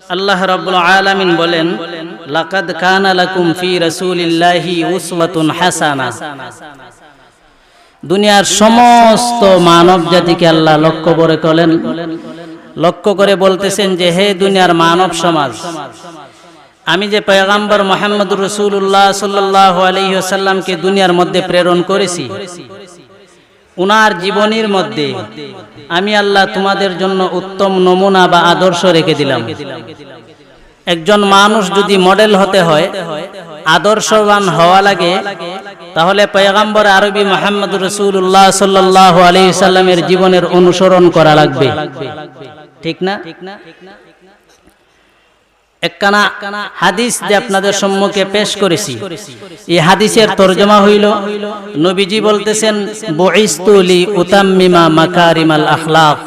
আল্লাহ রাব্বুল আলামিন বলেন, লাকাদ কানা লাকুম ফি রাসূলিল্লাহি উসওয়াতুন হাসানা। দুনিয়ার সমস্ত মানব জাতিকে আল্লাহ লক্ষ্য করে বলতেছেন যে, হে দুনিয়ার মানব সমাজ, আমি যে পয়গম্বর মুহাম্মদুর রাসূলুল্লাহ সাল্লাল্লাহু আলাইহি ওয়াসাল্লামকে দুনিয়ার মধ্যে প্রেরণ করেছি, উনার জীবনীর মধ্যে আমি আল্লাহ তোমাদের জন্য উত্তম নমুনা বা আদর্শ রেখে দিলাম। একজন মানুষ যদি মডেল হতে হয়, আদর্শবান হওয়া লাগে, তাহলে পয়গম্বর আরবি মুহাম্মদুর রাসূলুল্লাহ সাল্লাল্লাহু আলাইহি ওয়াসাল্লামের জীবনের অনুসরণ করা লাগবে, ঠিক না? একখানা হাদিস যে আপনাদের সম্মুখে পেশ করেছি, এই হাদিসের তরজমা হইল, নবীজি বলতেছেন, বুইসতু লি উতাম্মিমা মাকারিমাল আখলাক।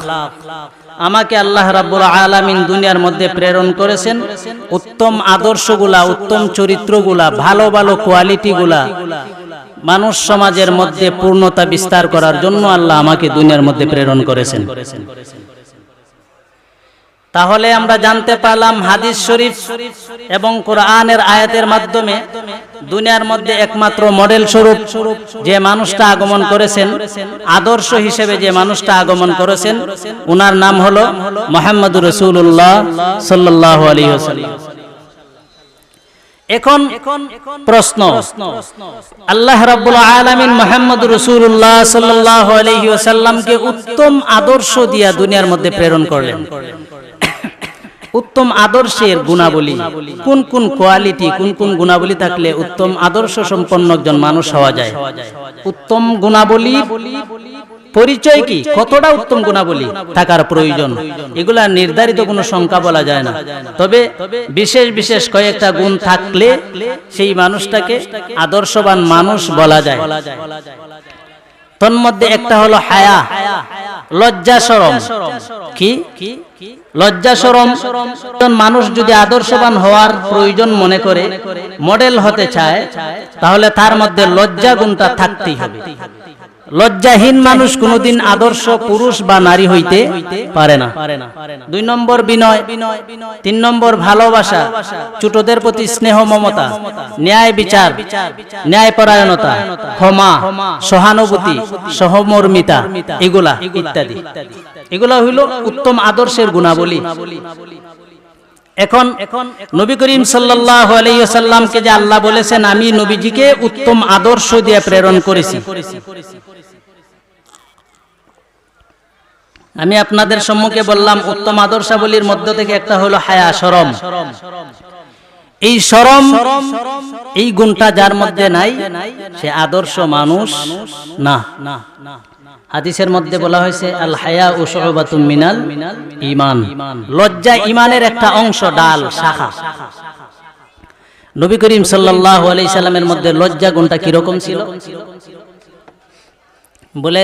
আমাকে আল্লাহ রাব্বুল আলামিন দুনিয়ার মধ্যে প্রেরণ করেছেন উত্তম আদর্শগুলা, উত্তম চরিত্রগুলা, ভালো ভালো কোয়ালিটিগুলা মানুষ সমাজের মধ্যে পূর্ণতা বিস্তার করার জন্য আল্লাহ আমাকে দুনিয়ার মধ্যে প্রেরণ করেছেন। তাহলে আমরা জানতে পারলাম হাদিস শরীফ এবং কোরআনের আয়াতের মাধ্যমে দুনিয়ার মধ্যে একমাত্র মডেল স্বরূপ যে মানুষটা আগমন করেছেন, আদর্শ হিসেবে যে মানুষটা আগমন করেছেন, উনার নাম হলো মুহাম্মদুর রাসূলুল্লাহ সাল্লাল্লাহু আলাইহি ওয়াসাল্লাম। এখন প্রশ্ন, আল্লাহ রাব্বুল আলামিন মুহাম্মদুর রাসূলুল্লাহ সাল্লাল্লাহু আলাইহি ওয়াসাল্লামকে উত্তম আদর্শ দিয়া দুনিয়ার মধ্যে প্রেরণ করলেন। উত্তম আদর্শের গুণাবলী, কোন কোন কোয়ালিটি, কোন কোন গুণাবলী থাকলে উত্তম আদর্শ সম্পন্ন একজন মানুষ হওয়া যায়? উত্তম গুণাবলী পরিচয় কি, কতটা উত্তম গুণাবলী থাকার প্রয়োজন, এগুলা নির্ধারিত কোনো সংখ্যা বলা যায় না। তবে বিশেষ বিশেষ কয়েকটা গুণ থাকলে সেই মানুষটাকে আদর্শবান মানুষ বলা যায়। তন্মধ্যে একটা হলো হায়া, লজ্জা শরম। কি লজ্জা শরম? মানুষ যদি আদর্শবান হওয়ার প্রয়োজন মনে করে, মডেল হতে চায়, তাহলে তার মধ্যে লজ্জা গুণটা থাকতেই হবে। লজ্জাহীন মানুষ কোনোদিন আদর্শ পুরুষ বা নারী হইতে পারে না। 2 নম্বর বিনয়, 3 নম্বর ভালোবাসা, ছোটদের প্রতি স্নেহ মমতা, ন্যায় বিচার, ন্যায়পরায়ণতা, ক্ষমা, সহানুভূতি, সহমর্মিতা, এগুলা ইত্যাদি। এগুলা হইল উত্তম আদর্শের গুণাবলী। এখন নবী করিম সাল্লাল্লাহু আলাইহি ওয়াসাল্লামকে যে আল্লাহ বলেছেন, আমি নবীজিকে উত্তম আদর্শ দিয়ে প্রেরণ করেছি, আমি আপনাদের সম্মুখে বললাম উত্তম আদর্শাবলীর মধ্য থেকে একটা হলো হায়া, শরম। এই শরম, এই গুণটা যার মধ্যে নাই, সে আদর্শ মানুষ না। হাদিসের মধ্যে বলা হয়েছে, আল হায়াউ শুবাতুম মিনাল ঈমান। লজ্জা ঈমানের একটা অংশ, ডাল, শাখা। নবী করিম সাল্লাল্লাহু আলাইহি সাল্লামের মধ্যে লজ্জা গুণটা কি রকম ছিল? বলে,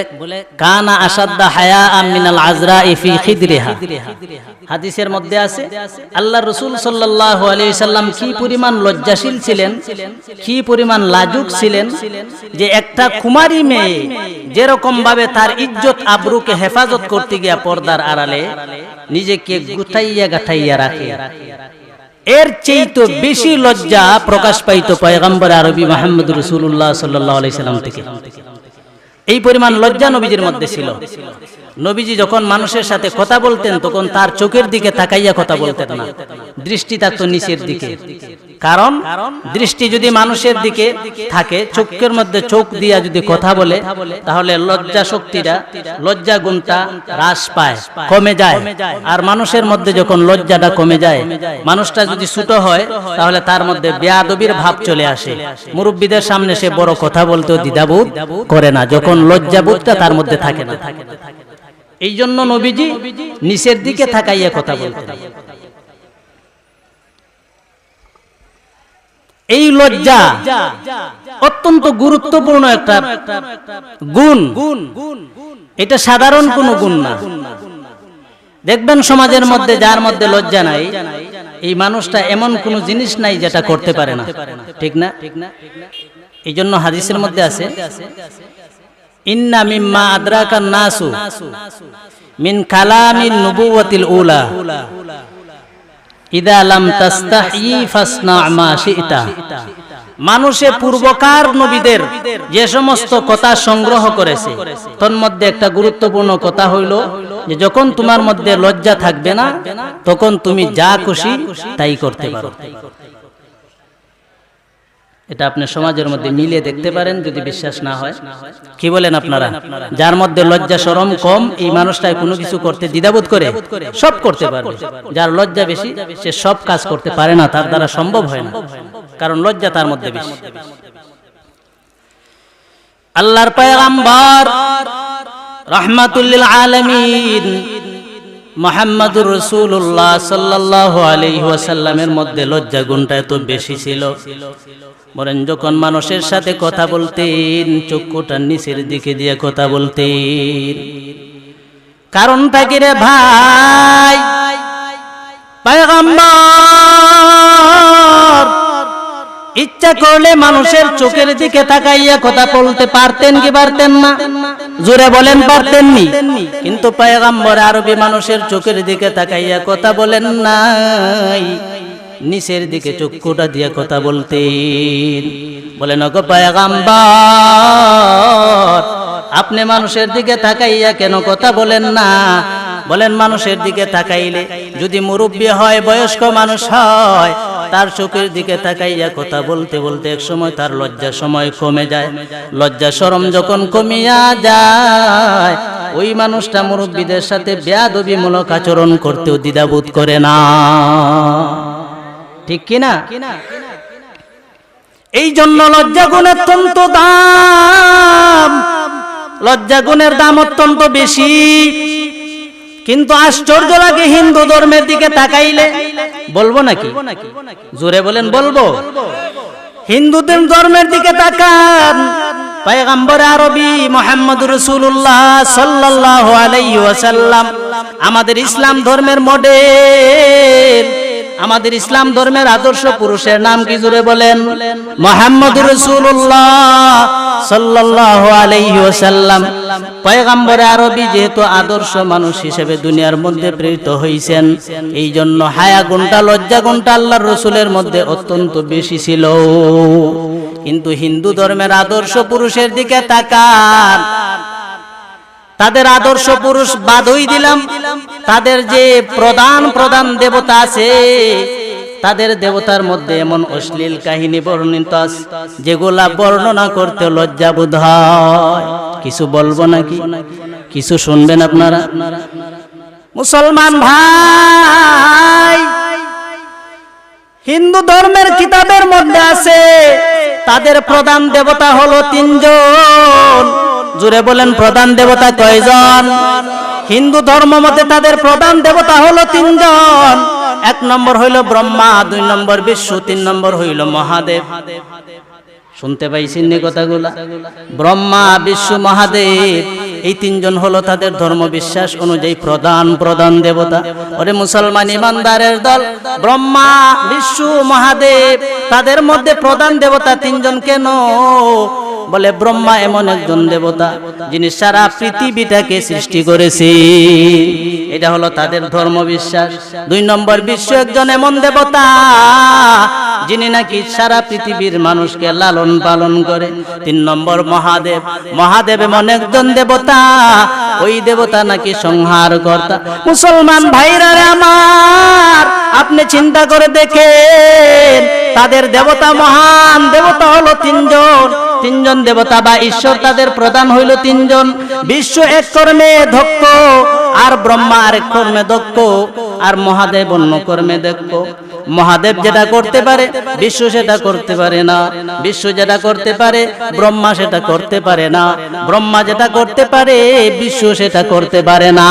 কানা আসাদ্দা হায়াআম মিনাল আযরা'i ফি খিদরিহা। হাদিসের মধ্যে আছে, আল্লাহর রাসূল সাল্লাল্লাহু আলাইহি সাল্লাম কি পরিমাণ লজ্জাশীল ছিলেন, কি পরিমাণ লাজুক ছিলেন, যে একটা কুমারী মেয়ে যেরকম ভাবে তার ইজ্জত আবরুকে হেফাজত করতে গিয়া পর্দার আড়ালে নিজেকে গুটাইয়া গাঠাইয়া রাখে, এর চেয়ে বেশি লজ্জা প্রকাশ পাইতো পয়গম্বর আরবি মুহাম্মদুর রাসূলুল্লাহ সাল্লাল্লাহু আলাইহি সাল্লাম থেকে। এই পরিমাণ লজ্জা নবীজির মধ্যে ছিল। নবীজি যখন মানুষের সাথে কথা বলতেন, তখন তার চোখের দিকে তাকাইয়া কথা বলতেন না, দৃষ্টি থাকতো নিচের দিকে। কারণ দৃষ্টি যদি মানুষের দিকে থাকে, চোখের মধ্যে চোখ দিয়া যদি কথা বলে, তাহলে লজ্জা শক্তিটা, লজ্জা গুণটা হ্রাস পায়, কমে যায়। আর মানুষের মধ্যে যখন লজ্জাটা কমে যায়, মানুষটা যদি ছোট হয়, তাহলে তার মধ্যে বেয়াদবির ভাব চলে আসে। মুরব্বীদের সামনে সে বড় কথা বলতেও দ্বিধাবোধ করে না, যখন লজ্জাবোধটা তার মধ্যে থাকে না। এই জন্য নবীজি নিচের দিকে তাকাইয়া কথা বলতেন। এই লজ্জা অত্যন্ত গুরুত্বপূর্ণ একটা গুণ, এটা সাধারণ কোনো গুণ না। দেখবেন সমাজের মধ্যে যার মধ্যে লজ্জা নাই, এই মানুষটা এমন কোন জিনিস নাই যেটা করতে পারে না, ঠিক না? এই জন্য হাদিসের মধ্যে আছে, ইন্না মিম্মা আদরাকান নাসু মিন কালামিন নুবুওয়াতিল উলা ইদা লাম তাস্তাহি ফাসনা মা শিতা। মানুষে পূর্বকার নবীদের যে সমস্ত কথা সংগ্রহ করেছে তার মধ্যে একটা গুরুত্বপূর্ণ কথা হইল যে যখন তোমার মধ্যে লজ্জা থাকবে না তখন তুমি যা খুশি তাই করতে পারো। এটা আপনি সমাজের মধ্যে মিলিয়ে দেখতে পারেন, যদি বিশ্বাস না হয়। কি বলেন আপনারা? যার মধ্যে লজ্জা শরম কম, এই মানুষটাই কোনো কিছু করতে দ্বিধাবোধ করে, সব করতে পারবে। যার লজ্জা বেশি সে সব কাজ করতে পারে না, তার দ্বারা সম্ভব হয় না, কারণ লজ্জা তার মধ্যে বেশি। আল্লাহর পয়গম্বর রাহমাতুল লিল আলামিন মুহাম্মদুর রাসূলুল্লাহ সাল্লাল্লাহু আলাইহি ওয়াসাল্লামের মধ্যে লজ্জা গুণটা এত বেশি ছিল, বলেন যখন মানুষের সাথে কথা বলতেন চক্ষুটা নিচের দিকে দিয়ে কথা বলতেন। কারণটা কি রে ভাই? পয়গম্বর ইচ্ছা করলে মানুষের চোখের দিকে তাকাইয়া কথা বলতে পারতেন কি পারতেন না? জোরে বলেন, পারতেননি। কিন্তু পয়গম্বর আরবি মানুষের চোখের দিকে তাকাইয়া কথা বলেন নাই, নিচের দিকে চক্ষুটা দিয়ে কথা বলতেন। বলেন ওগো পয়গম্বর, আপনি মানুষের দিকে তাকাইয়া কেন কথা বলেন না? বলেন মানুষের দিকে তাকাইলে যদি মুরব্বী হয়, বয়স্ক মানুষ হয়, তার চোখের দিকে তাকাইয়া কথা বলতে বলতে এক সময় তার লজ্জা সময় কমে যায়। লজ্জা শরম যখন কমিয়া যায়, ওই মানুষটা মুরব্বীদের সাথে বেয়াদবিমূলক আচরণ করতেও দ্বিধাবোধ করে না। ঠিক কিনা? এই জন্য লজ্জা গুণের অত্যন্ত দাম, লজ্জা গুণের দাম অত্যন্ত বেশি। কিন্তু আশ্চর্য লাগে হিন্দু ধর্মের দিকে তাকাইলে, বলবো নাকি? জোরে বলেন, বলবো। হিন্দুদের ধর্মের দিকে তাকান, পয়গম্বর আরবি মুহাম্মদুর রাসূলুল্লাহ সাল্লাল্লাহু আলাইহি ওয়াসাল্লাম আমাদের ইসলাম ধর্মের মডেল, আমাদের ইসলাম ধর্মের আদর্শ পুরুষের নাম কি? জোরে বলেন, মুহাম্মদুর রাসূলুল্লাহ সাল্লাল্লাহু আলাইহি ওয়াসাল্লাম। পয়গম্বর আরবি যেহেতু আদর্শ মানুষ হিসেবে দুনিয়ার মধ্যে প্রেরিত হয়েছেন, এই জন্য হায়া গুণটা, লজ্জা গুণটা আল্লাহর রাসূলের মধ্যে অত্যন্ত বেশি ছিল। কিন্তু হিন্দু ধর্মের আদর্শ পুরুষের দিকে তাকান, তাদের আদর্শ পুরুষ বাদই দিলাম, তাদের যে প্রধান দেবতা আছে, তাদের দেবতার মধ্যে এমন অশ্লীল কাহিনী বর্ণিত আছে যেগুলা বর্ণনা করতে লজ্জা বোধ হয়। কিছু বলবো নাকি? কিছু শুনবেন আপনারা? মুসলমান ভাই, হিন্দু ধর্মের কিতাবের মধ্যে আছে তাদের প্রধান দেবতা হলো 3 জন। জোরে বলেন, প্রধান দেবতা কয়জন? হিন্দু ধর্ম মতে তাদের প্রধান দেবতা হলো 3 জন। 1 নম্বর হইল ব্রহ্মা, 2 নম্বর বিষ্ণু, 3 নম্বর হইল মহাদেব। শুনতে পাইছেন নি কথাগুলা? ব্রহ্মা, বিষ্ণু, মহাদেব, এই 3 জন হলো তাদের ধর্ম বিশ্বাস অনুযায়ী প্রধান দেবতা। ওরে মুসলমান ইমানদারের দল, ব্রহ্মা, বিষ্ণু, মহাদেব, তাদের মধ্যে প্রধান দেবতা 3 জন কেন? বলে ব্রহ্মা এমন একজন দেবতা যিনি সারা পৃথিবীটাকে সৃষ্টি করেছে, এটা হলো তাদের ধর্ম বিশ্বাস। 2 নম্বর বিষ্ণু একজন এমন দেবতা যিনি নাকি সারা পৃথিবীর মানুষকে লালন পালন করে। 3 নম্বর মহাদেব এমন একজন দেবতা, ওই দেবতা নাকি সংহার কর্তা। মুসলমান ভাইরা আমার, আপনি চিন্তা করে দেখেন, তাদের দেবতা, মহান দেবতা হলো 3 জন দেবতা বা ঈশ্বর, তাদের প্রধান হইল 3 জন। বিষ্ণু এক কর্মে দক্ষ, আর ব্রহ্মা আরেক কর্মে দক্ষ, আর মহাদেব অন্য কর্মে দক্ষ। মহাদেব যেটা করতে পারে বিষ্ণু সেটা করতে পারে না, বিষ্ণু যেটা করতে পারে ব্রহ্মা সেটা করতে পারে না, ব্রহ্মা যেটা করতে পারে বিষ্ণু সেটা করতে পারে না।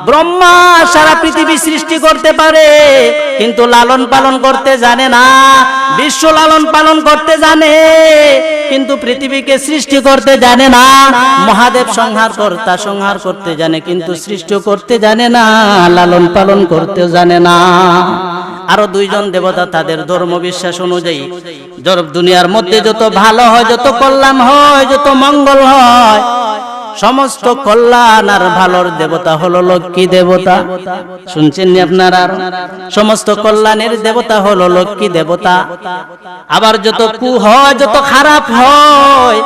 ব্রহ্মা সারা পৃথিবী সৃষ্টি করতে পারে কিন্তু লালন পালন করতে জানে না। বিষ্ণু লালন পালন করতে জানে কিন্তু পৃথিবীকে সৃষ্টি করতে জানে না। মহাদেব সংহার করতে জানে কিন্তু সৃষ্টি করতে জানে না, লালন পালন করতে জানে না। আরো 2 জন দেবতা তাদের ধর্ম বিশ্বাস অনুযায়ী দুনিয়ার মধ্যে যত ভালো হয়, যত কল্যাণ হয়, যত মঙ্গল হয়, সমস্ত কল্যাণ আর ভালোর দেবতা হলো লক্ষ্মী দেবতা। শুনছেন নি আপনারা? সমস্ত কল্যাণের দেবতা হলো লক্ষ্মী দেবতা। আবার যত হয়, যত খারাপ হয়,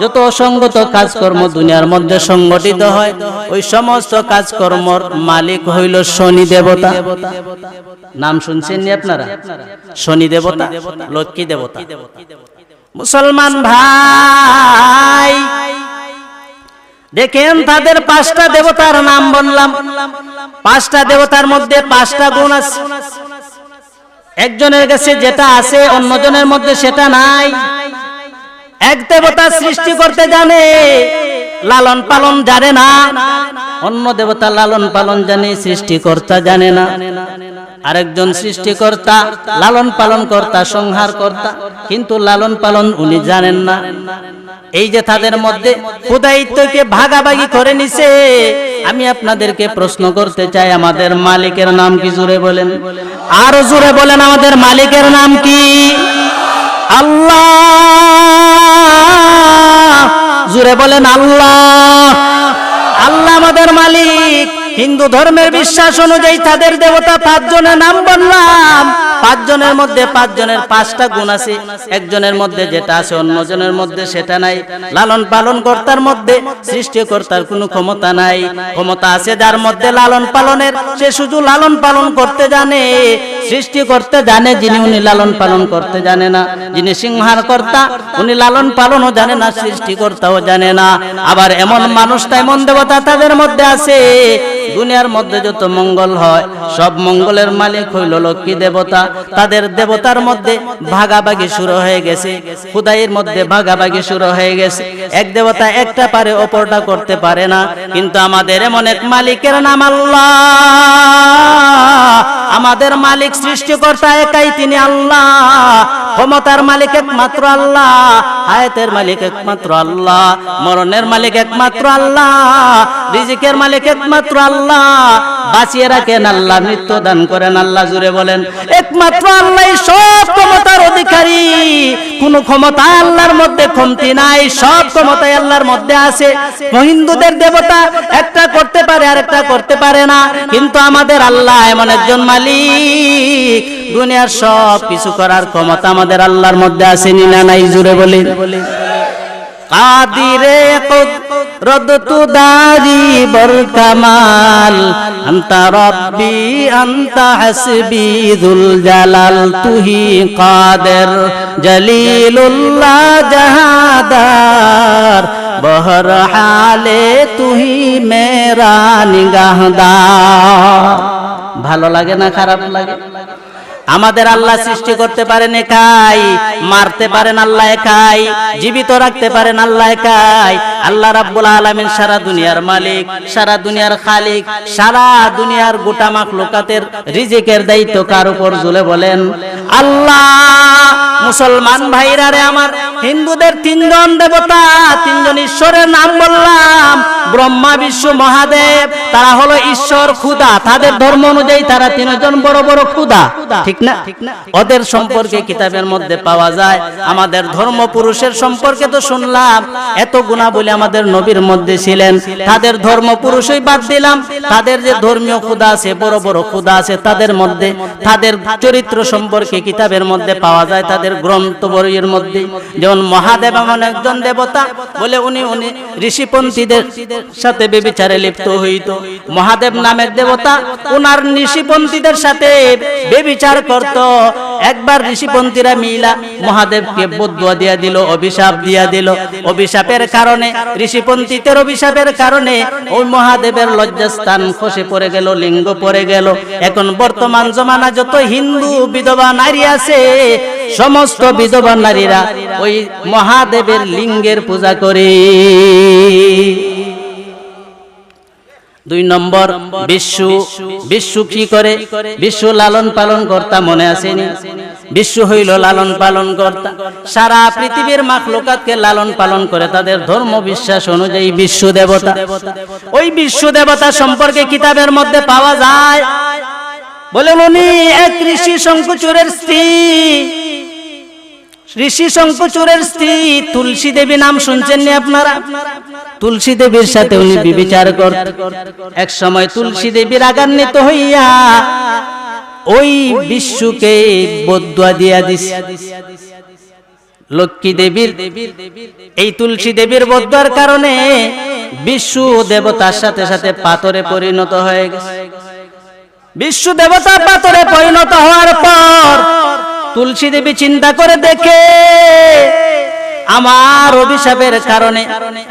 যত অসঙ্গত কাজকর্ম দুনিয়ার মধ্যে সংগঠিত হয়, ওই সমস্ত কাজকর্মর মালিক হইল শনি দেবতা। নাম শুনছেন নি আপনারা? শনি দেবতা, লক্ষ্মী দেবতা। মুসলমান ভাই দেখেন, তাদের 5টা দেবতার নাম বললাম। 5টা দেবতার মধ্যে 5টা গুণ আছে। একজনের কাছে যেটা আছে অন্যজনের মধ্যে সেটা নাই। এক দেবতা সৃষ্টি করতে জানে, লালন পালন জানে না। অন্য দেবতা লালন পালন জানে, সৃষ্টিকর্তা জানে না। আরেকজন সৃষ্টিকর্তা, লালন পালন কর্তা, সংহার কর্তা, কিন্তু লালন পালন উনি জানেন না। এই যে তাদের মধ্যে খুদাইত্বকে ভাগাভাগি করে নিছে। আমি আপনাদেরকে প্রশ্ন করতে চাই, আমাদের মালিকের নাম কি? জোরে বলেন, আরো জোরে বলেন, আমাদের মালিকের নাম কি? আল্লাহ। জোরে বলেন আল্লাহ। আল্লাহ আমাদের মালিক। হিন্দু ধর্মের বিশ্বাস অনুযায়ী তাদের দেবতা 5 জনের নাম বললাম। 5 জনের মধ্যে 5 জনের 5টা গুণ আছে। একজনের মধ্যে যেটা আছে অন্যজনের মধ্যে সেটা নাই। লালন পালন কর্তার মধ্যে সৃষ্টিকর্তার কোনো ক্ষমতা নাই। ক্ষমতা আছে যার মধ্যে লালন পালনের, সে শুধু লালন পালন করতে জানে, সৃষ্টি করতে জানে। যিনি উনি লালন পালন করতে জানে না। যিনি সংহার কর্তা উনি লালন পালনও জানে না, সৃষ্টিকর্তাও জানে না। আবার এমন মানুষটা, এমন দেবতা তাদের মধ্যে আছে, দুনিয়ার মধ্যে যত মঙ্গল হয় সব মঙ্গলের মালিক হইল লক্ষ্মী দেবতা। তাদের দেবতার মধ্যে ভাগাভাগি শুরু হয়ে গেছে, খুদাইয়ের মধ্যে ভাগাভাগি শুরু হয়ে গেছে। এক দেবতা একটা পারে, অপরটা করতে পারে না। কিন্তু আমাদের এমন এক মালিকের নাম আল্লাহ। আমাদের মালিক সৃষ্টিকর্তা একাই, তিনি আল্লাহ। ক্ষমতার মালিক একমাত্র আল্লাহ, হায়াতের মালিক একমাত্র আল্লাহ, মরণের মালিক একমাত্র আল্লাহ, রিজিকের মালিক একমাত্র আল্লাহ, বাঁচিয়ে রাখেন আল্লাহ, মৃত্যু দান করেন আল্লাহ। জুড়ে বলেন, একমাত্র আল্লাহ সব ক্ষমতার অধিকারী। কোন ক্ষমতা আল্লাহর মধ্যে কমতি নাই, সব ক্ষমতাই আল্লাহর মধ্যে আছে। হিন্দুদের দেবতা একটা করতে পারে আর একটা করতে পারে না, কিন্তু আমাদের আল্লাহ এমন একজন মালিক, দুনিয়ার সব কিছু করার ক্ষমতা আমাদের আল্লাহর মধ্যে আছে না নাই? জুড়ে বলি, কাদিরে কুদরত দারি বর কামাল, আনতা রব্বি আনতা হাসবি যুল জালাল, তুহি কাদের জলিলুল্লাহ জাহাদার, বহর হালে তুহি মেরা নিগাহদার। ভালো লাগে না খারাপ লাগে? আমাদের আল্লাহ সৃষ্টি করতে পারেন একাই, মারতে পারেন আল্লাহ একাই, জীবিত রাখতে পারেন আল্লাহ একাই। আল্লাহ রাব্বুল আলামিন সারা দুনিয়ার মালিক, সারা দুনিয়ার খালিক, সারা দুনিয়ার গোটা মাখলুকাতের রিজিকের দায়িত্ব কার উপর? জুলে বলেন আল্লাহ। মুসলমান ভাইরা রে আমার, হিন্দুদের 3 জন দেবতা, 3 জন ঈশ্বরের নাম বললাম। ব্রহ্মা, বিষ্ণু, মহাদেব, তারা হলো ঈশ্বর, খুদা। তাদের ধর্ম অনুযায়ী তারা 3 জন বড় বড় খুদা, ঠিক না? ওদের সম্পর্কে কিতাবের মধ্যে পাওয়া যায়। আমাদের ধর্ম পুরুষের সম্পর্কে তো শুনলাম, এত গুণাবলী আমাদের নবীর মধ্যে ছিলেন। তাদের ধর্ম পুরুষই বাদ দিলাম, তাদের যে ধর্মীয় খুদা আছে, বড় বড় খুদা আছে, তাদের মধ্যে তাদের চরিত্র সম্পর্কে কিতাবের মধ্যে পাওয়া যায়, তাদের গ্রন্থ বইয়ের মধ্যে। যেমন মহাদেব এমন একজন দেবতা, বলে উনি ঋষিপন্থীদের সাথে বেবিচারে লিপ্ত হইত। মহাদেব নামের দেবতা উনার ঋষিপন্থীদের সাথে বেবিচার করত। একবার ঋষিপন্থীরা মিলা মহাদেবকে বদদুয়া দিয়া দিল, অভিশাপ দিয়া দিল। অভিশাপের কারণে, ঋষিপন্থীদের অভিশাপের কারণে ওই মহাদেবের লজ্জাস্থান খসে পড়ে গেল, লিঙ্গ পড়ে গেল। এখন বর্তমান জমানা যত হিন্দু বিধবা নারী আছে, সমস্ত বিধবা নারীরা ওই মহাদেবের লিঙ্গের পূজা করে। 2 নম্বর, বিষ্ণু কি করে? বিষ্ণু লালন পালন কর্তা, মনে আসেনি? বিষ্ণু হইল লালন পালন কর্তা, সারা পৃথিবীর মাখলুকাতকে লালন পালন করে তাদের ধর্ম বিশ্বাস অনুযায়ী বিষ্ণু দেবতা। ওই বিষ্ণু দেবতা সম্পর্কে কিতাবের মধ্যে পাওয়া যায়, বলে উনি এক ঋষি শঙ্কুচূড়ের স্ত্রী। ঋষি শঙ্কচূড়ের স্ত্রী তুলসী দেবী নাম শুনছেন নি আপনারা? তুলসী দেবীর সাথে উনি বিবিচার করতেন। এক সময় তুলসী দেবী রাগান্বিত হইয়া ওই বিশ্বকে বদদুয়া দিয়া দিছে। লক্ষ্মী দেবীর এই তুলসী দেবীর বদদুয়ার কারণে বিষ্ণু দেবতার সাথে সাথে পাথরে পরিণত হয়ে গেছে। বিষ্ণু দেবতা পাথরে পরিণত হওয়ার পর তুলসী দেবী চিন্তা করে দেখে আমার অভিশাপের কারণে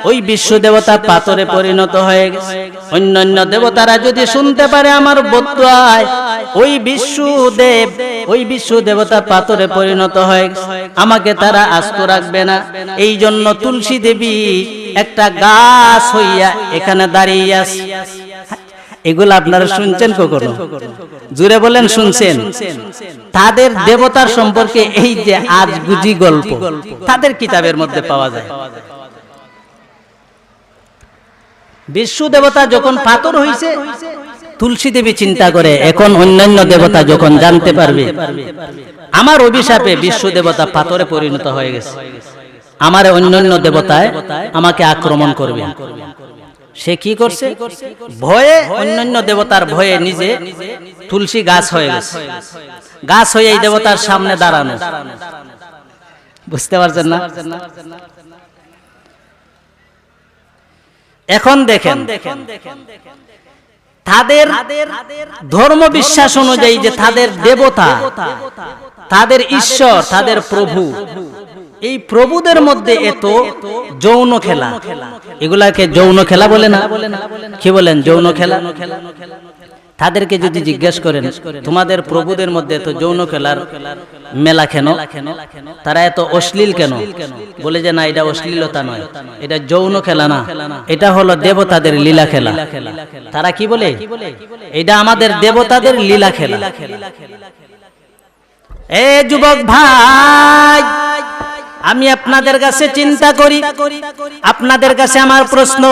ওই বিষ্ণু দেবতা পাথরে পরিণত হয়ে গেছে। অন্যান্য দেবতারা যদি শুনতে পারে আমার বদদুয়ায় ওই বিষ্ণু দেবতা পাথরে পরিণত হয়ে গেছে, আমাকে তারা আস্ত রাখবে না। এই জন্য তুলসী দেবী একটা গাছ হইয়া এখানে দাঁড়িয়ে আছে। এগুলো আপনারা শুনছেন কখনো? জুড়ে বলেন শুনছেন? তাদের দেবতার সম্পর্কে এই যে আজগুজি গল্প তাদের কিতাবের মধ্যে পাওয়া যায়। বিষ্ণু দেবতা যখন পাথর হইছে, তুলসী দেবী চিন্তা করে এখন অন্যান্য দেবতা যখন জানতে পারবে আমার অভিশাপে বিষ্ণু দেবতা পাথরে পরিণত হয়ে গেছে, আমার অন্যান্য দেবতায় আমাকে আক্রমণ করবে। সে কি করছে? ভয়ে, অন্যান্য দেবতার ভয়ে নিজে তুলসী গাছ হয়ে গেছে। গাছ হয়ে এই দেবতার সামনে দাঁড়ানো। বুঝতে পারছেন না? এখন দেখেন তাদের ধর্ম বিশ্বাস অনুযায়ী যে তাদের দেবতা, তাদের ঈশ্বর, তাদের প্রভু, এই প্রভুদের মধ্যে এত যৌন খেলা, এগুলাকে যৌন খেলা বলে না? কি বলেন? যৌন খেলা। তাদেরকে যদি জিজ্ঞেস করেন তোমাদের প্রভুদের মধ্যে এত যৌন খেলার মেলা কেন, তারা এত অশ্লীল কেন, বলে যে না এটা অশ্লীলতা নয়, এটা যৌন খেলা না, এটা হলো দেবতাদের লীলা খেলা। তারা কি বলে? এটা আমাদের দেবতাদের লীলা খেলা। এ যুবক ভাই, আমি আপনাদের কাছে চিন্তা করি, আপনাদের কাছে আমার প্রশ্ন,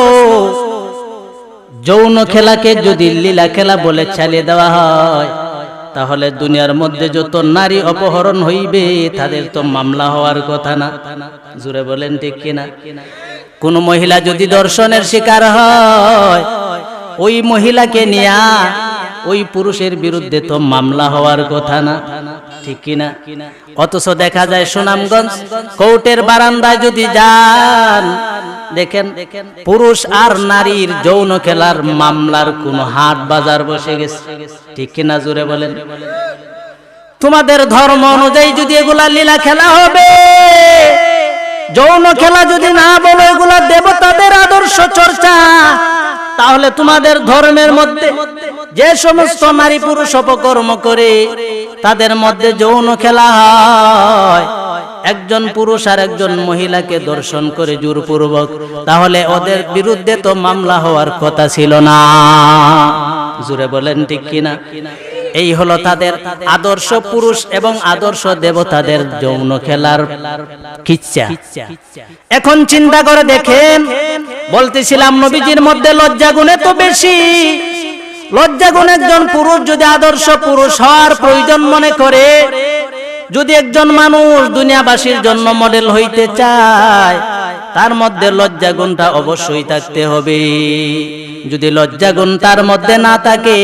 যৌন খেলাকে যদি লীলা খেলা বলে চালিয়ে দেওয়া হয় তাহলে দুনিয়ার মধ্যে যত নারী অপহরণ হইবে তাদের তো মামলা হওয়ার কথা না? জুড়ে বলেন ঠিক কিনা? কোন মহিলা যদি ধর্ষণের শিকার হয় ওই মহিলাকে নিয়ে ওই পুরুষের বিরুদ্ধে তো মামলা হওয়ার কথা না, ঠিক কিনা? অথচ দেখা যায় সুনামগঞ্জ কোর্টের বারান্দায় যদি যান দেখেন পুরুষ আর নারীর যৌন খেলার মামলার কোন হাট বাজার বসে গেছে, ঠিক কিনা? জুড়ে বলেন। তোমাদের ধর্ম অনুযায়ী যদি এগুলা লীলা খেলা হবে, যৌন খেলা যদি না বলো এগুলা দেবতাদের আদর্শ চর্চা, তাহলে তোমাদের ধর্মের মধ্যে যে সমস্ত নারী পুরুষ অপকর্ম করে তাদের মধ্যে যৌন খেলা হয়, একজন পুরুষ আর একজন মহিলাকে দর্শন করে জোরপূর্বক, তাহলে ওদের বিরুদ্ধে তো মামলা হওয়ার কথা ছিল না। জুড়ে বলেন ঠিক কিনা? এই হলো তাদের আদর্শ পুরুষ এবং আদর্শ দেবতাদের যৌন খেলার কিচ্ছা। এখন চিন্তা করে দেখেন, বলতেছিলাম নবীজির মধ্যে লজ্জা গুণ এত বেশি। লজ্জা গুণ একজন পুরুষ যদি আদর্শ পুরুষ হওয়ার প্রয়োজন মনে করে, যদি একজন মানুষ দুনিয়াবাসীর জন্য মডেল হইতে চায়, তার মধ্যে লজ্জা গুণটা অবশ্যই থাকতে হবে। যদি লজ্জা গুণ তার মধ্যে না থাকে,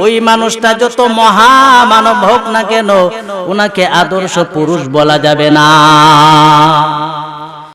ওই মানুষটা যত মহামানব হোক না কেন, ওনাকে আদর্শ পুরুষ বলা যাবে না।